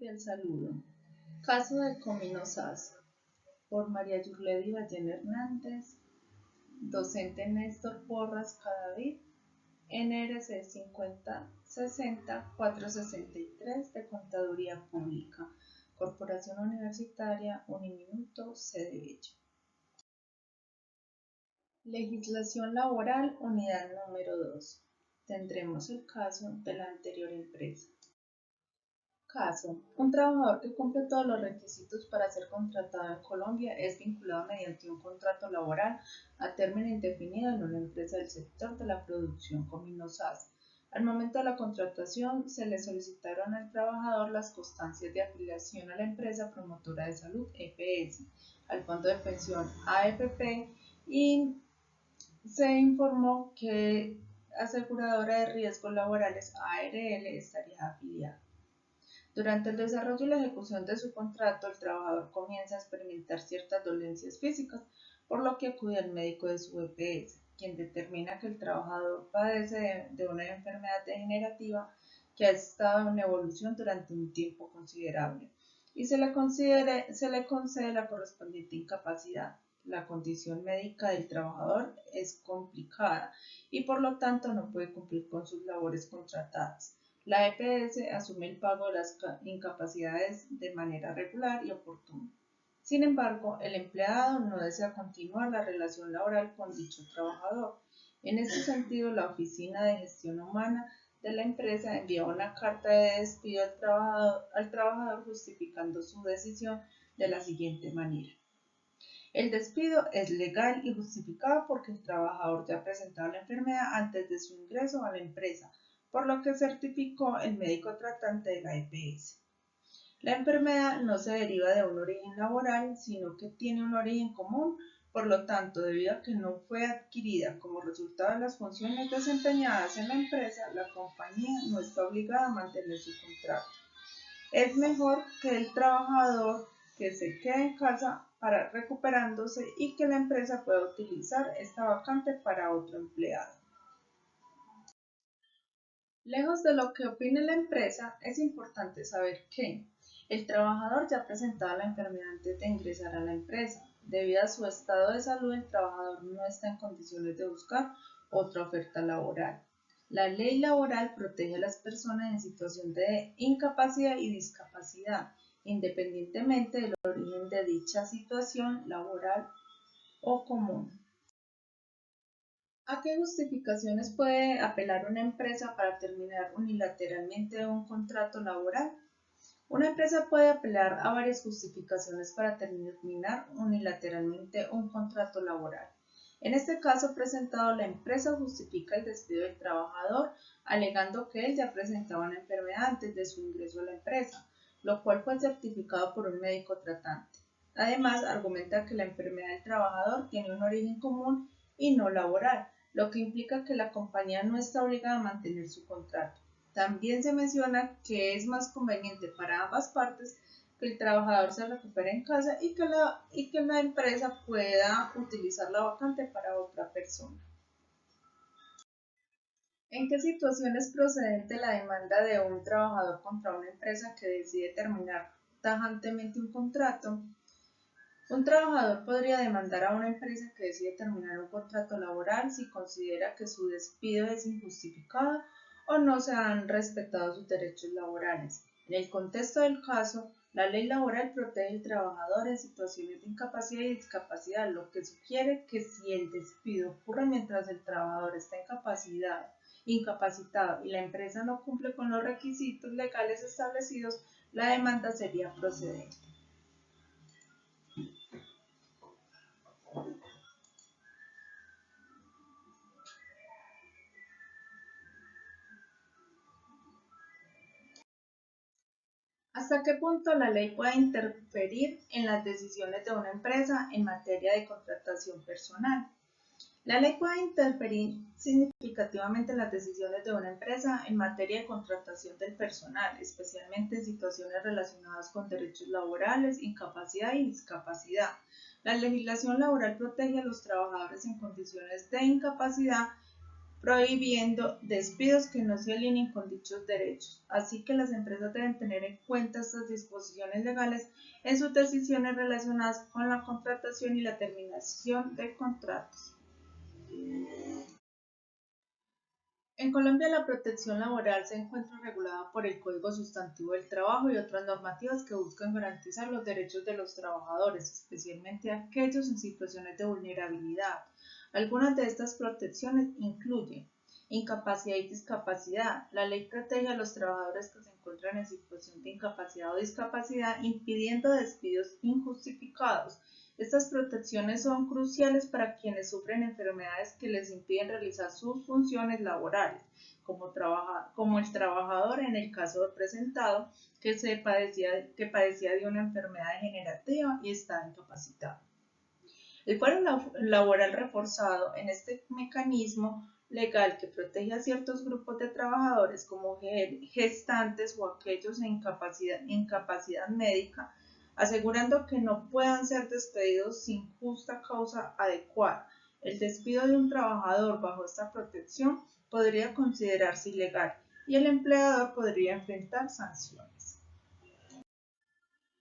cordial saludo. Caso de Cominosas, por María Yurledi Ballén Hernández, docente Néstor Porras Cadavid, NRC 5060-463 de Contaduría Pública, Corporación Universitaria Uniminuto, sede Bello. Legislación laboral, unidad número 2. Tendremos el caso de la anterior empresa. Caso: un trabajador que cumple todos los requisitos para ser contratado en Colombia es vinculado mediante un contrato laboral a término indefinido en una empresa del sector de la producción Cominosas. Al momento de la contratación, se le solicitaron al trabajador las constancias de afiliación a la empresa promotora de salud EPS, al fondo de pensión AFP, y se informó que aseguradora de riesgos laborales ARL estaría afiliada. Durante el desarrollo y la ejecución de su contrato, el trabajador comienza a experimentar ciertas dolencias físicas, por lo que acude al médico de su EPS, quien determina que el trabajador padece de una enfermedad degenerativa que ha estado en evolución durante un tiempo considerable y se le concede la correspondiente incapacidad. La condición médica del trabajador es complicada y por lo tanto no puede cumplir con sus labores contratadas. La EPS asume el pago de las incapacidades de manera regular y oportuna. Sin embargo, el empleado no desea continuar la relación laboral con dicho trabajador. En este sentido, la Oficina de Gestión Humana de la empresa envía una carta de despido al trabajador justificando su decisión de la siguiente manera. El despido es legal y justificado porque el trabajador ya ha presentado la enfermedad antes de su ingreso a la empresa, por lo que certificó el médico tratante de la EPS. La enfermedad no se deriva de un origen laboral, sino que tiene un origen común, por lo tanto, debido a que no fue adquirida como resultado de las funciones desempeñadas en la empresa, la compañía no está obligada a mantener su contrato. Es mejor que el trabajador que se quede en casa para recuperándose y que la empresa pueda utilizar esta vacante para otro empleado. Lejos de lo que opine la empresa, es importante saber que el trabajador ya presentaba la enfermedad antes de ingresar a la empresa. Debido a su estado de salud, el trabajador no está en condiciones de buscar otra oferta laboral. La ley laboral protege a las personas en situación de incapacidad y discapacidad, independientemente del origen de dicha situación laboral o común. ¿A qué justificaciones puede apelar una empresa para terminar unilateralmente un contrato laboral? Una empresa puede apelar a varias justificaciones para terminar unilateralmente un contrato laboral. En este caso presentado, la empresa justifica el despido del trabajador alegando que él ya presentaba una enfermedad antes de su ingreso a la empresa, lo cual fue certificado por un médico tratante. Además, argumenta que la enfermedad del trabajador tiene un origen común y no laboral, lo que implica que la compañía no está obligada a mantener su contrato. También se menciona que es más conveniente para ambas partes que el trabajador se recupere en casa y que la empresa pueda utilizar la vacante para otra persona. ¿En qué situación es procedente la demanda de un trabajador contra una empresa que decide terminar tajantemente un contrato? Un trabajador podría demandar a una empresa que decide terminar un contrato laboral si considera que su despido es injustificado o no se han respetado sus derechos laborales. En el contexto del caso, la ley laboral protege al trabajador en situaciones de incapacidad y discapacidad, lo que sugiere que si el despido ocurre mientras el trabajador está incapacitado y la empresa no cumple con los requisitos legales establecidos, la demanda sería procedente. ¿Hasta qué punto la ley puede interferir en las decisiones de una empresa en materia de contratación personal? La ley puede interferir significativamente en las decisiones de una empresa en materia de contratación del personal, especialmente en situaciones relacionadas con derechos laborales, incapacidad y discapacidad. La legislación laboral protege a los trabajadores en condiciones de incapacidad prohibiendo despidos que no se alineen con dichos derechos. Así que las empresas deben tener en cuenta estas disposiciones legales en sus decisiones relacionadas con la contratación y la terminación de contratos. En Colombia, la protección laboral se encuentra regulada por el Código Sustantivo del Trabajo y otras normativas que buscan garantizar los derechos de los trabajadores, especialmente aquellos en situaciones de vulnerabilidad. Algunas de estas protecciones incluyen incapacidad y discapacidad. La ley protege a los trabajadores que se encuentran en situación de incapacidad o discapacidad, impidiendo despidos injustificados. Estas protecciones son cruciales para quienes sufren enfermedades que les impiden realizar sus funciones laborales, como el trabajador en el caso presentado que padecía de una enfermedad degenerativa y está incapacitado. El fuero laboral reforzado en este mecanismo legal que protege a ciertos grupos de trabajadores como gestantes o aquellos en incapacidad médica, asegurando que no puedan ser despedidos sin justa causa adecuada. El despido de un trabajador bajo esta protección podría considerarse ilegal y el empleador podría enfrentar sanciones.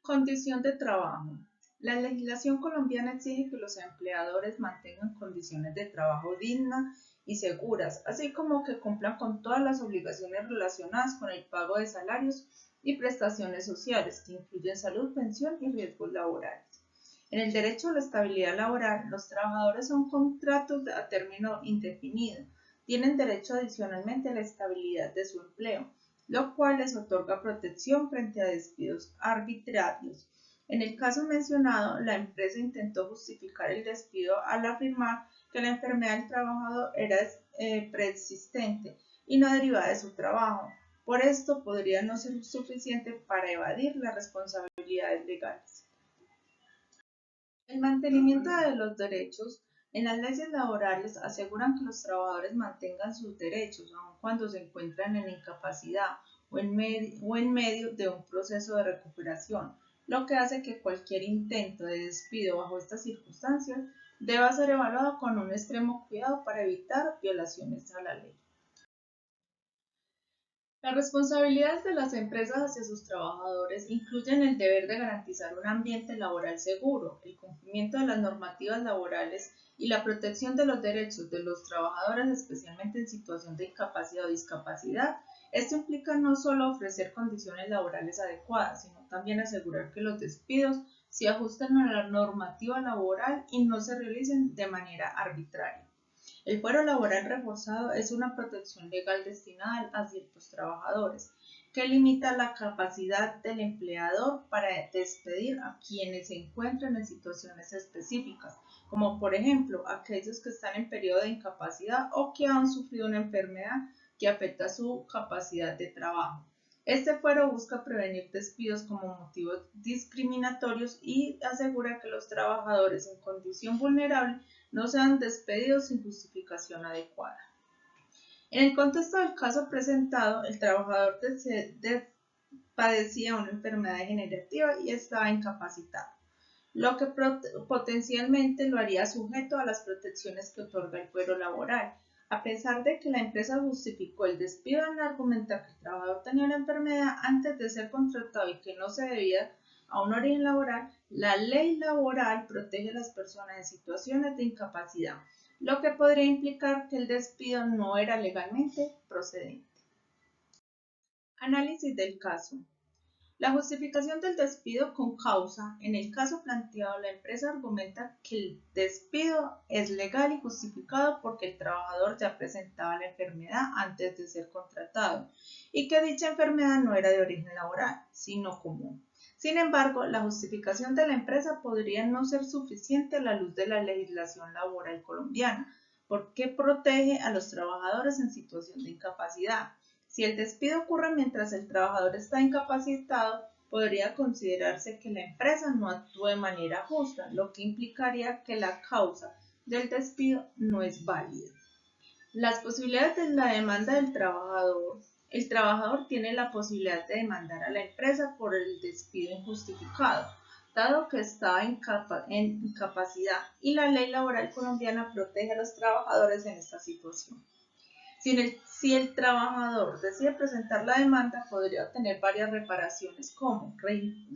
Condición de trabajo. La legislación colombiana exige que los empleadores mantengan condiciones de trabajo dignas y seguras, así como que cumplan con todas las obligaciones relacionadas con el pago de salarios y prestaciones sociales, que incluyen salud, pensión y riesgos laborales. En el derecho a la estabilidad laboral, los trabajadores son contratos a término indefinido. Tienen derecho adicionalmente a la estabilidad de su empleo, lo cual les otorga protección frente a despidos arbitrarios. En el caso mencionado, la empresa intentó justificar el despido al afirmar que la enfermedad del trabajador era preexistente y no derivada de su trabajo. Por esto, podría no ser suficiente para evadir las responsabilidades legales. El mantenimiento de los derechos. En las leyes laborales aseguran que los trabajadores mantengan sus derechos, aun cuando se encuentran en incapacidad o en medio de un proceso de recuperación, lo que hace que cualquier intento de despido bajo estas circunstancias deba ser evaluado con un extremo cuidado para evitar violaciones a la ley. Las responsabilidades de las empresas hacia sus trabajadores incluyen el deber de garantizar un ambiente laboral seguro, el cumplimiento de las normativas laborales y la protección de los derechos de los trabajadores, especialmente en situación de incapacidad o discapacidad. Esto implica no solo ofrecer condiciones laborales adecuadas, sino también asegurar que los despidos se ajusten a la normativa laboral y no se realicen de manera arbitraria. El fuero laboral reforzado es una protección legal destinada a ciertos trabajadores, que limita la capacidad del empleador para despedir a quienes se encuentran en situaciones específicas, como por ejemplo aquellos que están en periodo de incapacidad o que han sufrido una enfermedad que afecta su capacidad de trabajo. Este fuero busca prevenir despidos como motivos discriminatorios y asegura que los trabajadores en condición vulnerable no sean despedidos sin justificación adecuada. En el contexto del caso presentado, el trabajador padecía una enfermedad degenerativa y estaba incapacitado, lo que potencialmente lo haría sujeto a las protecciones que otorga el fuero laboral. A pesar de que la empresa justificó el despido al argumentar que el trabajador tenía la enfermedad antes de ser contratado y que no se debía a un origen laboral, la ley laboral protege a las personas en situaciones de incapacidad, lo que podría implicar que el despido no era legalmente procedente. Análisis del caso. La justificación del despido con causa. En el caso planteado, la empresa argumenta que el despido es legal y justificado porque el trabajador ya presentaba la enfermedad antes de ser contratado y que dicha enfermedad no era de origen laboral, sino común. Sin embargo, la justificación de la empresa podría no ser suficiente a la luz de la legislación laboral colombiana, porque protege a los trabajadores en situación de incapacidad. Si el despido ocurre mientras el trabajador está incapacitado, podría considerarse que la empresa no actuó de manera justa, lo que implicaría que la causa del despido no es válida. Las posibilidades de la demanda del trabajador. El trabajador tiene la posibilidad de demandar a la empresa por el despido injustificado, dado que estaba en incapacidad, y la ley laboral colombiana protege a los trabajadores en esta situación. Si el trabajador decide presentar la demanda, podría obtener varias reparaciones como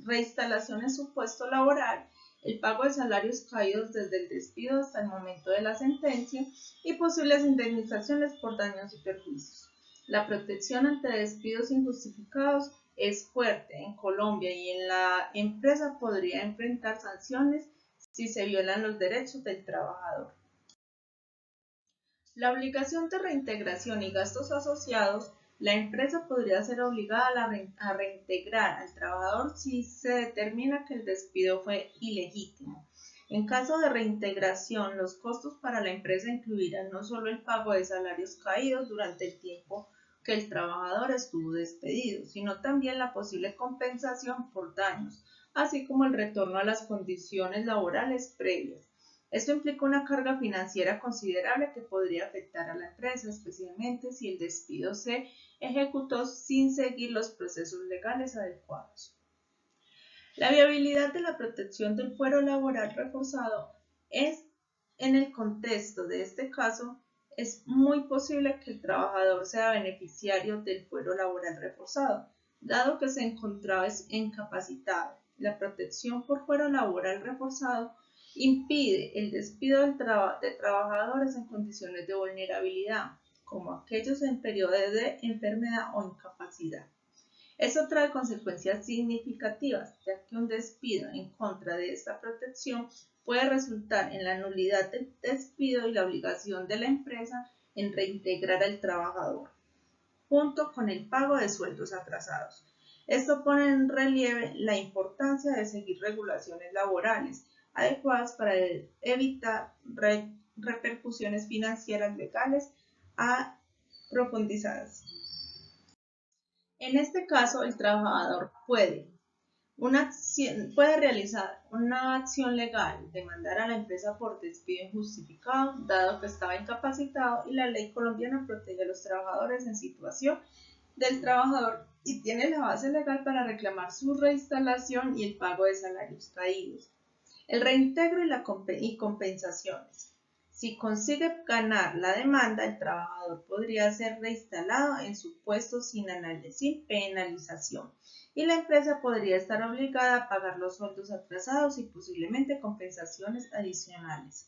reinstalación en su puesto laboral, el pago de salarios caídos desde el despido hasta el momento de la sentencia y posibles indemnizaciones por daños y perjuicios. La protección ante despidos injustificados es fuerte en Colombia y en la empresa podría enfrentar sanciones si se violan los derechos del trabajador. La obligación de reintegración y gastos asociados, la empresa podría ser obligada a reintegrar al trabajador si se determina que el despido fue ilegítimo. En caso de reintegración, los costos para la empresa incluirán no solo el pago de salarios caídos durante el tiempo que el trabajador estuvo despedido, sino también la posible compensación por daños, así como el retorno a las condiciones laborales previas. Esto implica una carga financiera considerable que podría afectar a la empresa, especialmente si el despido se ejecutó sin seguir los procesos legales adecuados. La viabilidad de la protección del fuero laboral reforzado es, en el contexto de este caso, es muy posible que el trabajador sea beneficiario del fuero laboral reforzado, dado que se encontraba incapacitado. La protección por fuero laboral reforzado impide el despido de trabajadores en condiciones de vulnerabilidad, como aquellos en periodos de enfermedad o incapacidad. Esto trae consecuencias significativas, ya que un despido en contra de esta protección puede resultar en la nulidad del despido y la obligación de la empresa en reintegrar al trabajador, junto con el pago de sueldos atrasados. Esto pone en relieve la importancia de seguir regulaciones laborales adecuadas para evitar repercusiones financieras legales profundizadas. En este caso, el trabajador puede realizar una acción legal, demandar a la empresa por despido injustificado, dado que estaba incapacitado y la ley colombiana protege a los trabajadores en situación del trabajador y tiene la base legal para reclamar su reinstalación y el pago de salarios caídos, el reintegro y compensaciones. Si consigue ganar la demanda, el trabajador podría ser reinstalado en su puesto sin penalización y la empresa podría estar obligada a pagar los sueldos atrasados y posiblemente compensaciones adicionales.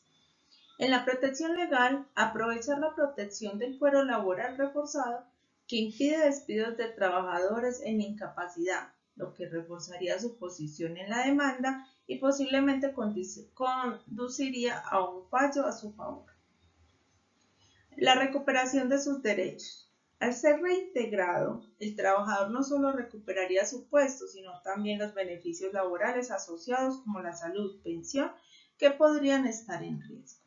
En la protección legal, aprovechar la protección del fuero laboral reforzado que impide despidos de trabajadores en incapacidad, lo que reforzaría su posición en la demanda y posiblemente conduciría a un fallo a su favor. La recuperación de sus derechos. Al ser reintegrado, el trabajador no solo recuperaría su puesto, sino también los beneficios laborales asociados como la salud, pensión, que podrían estar en riesgo.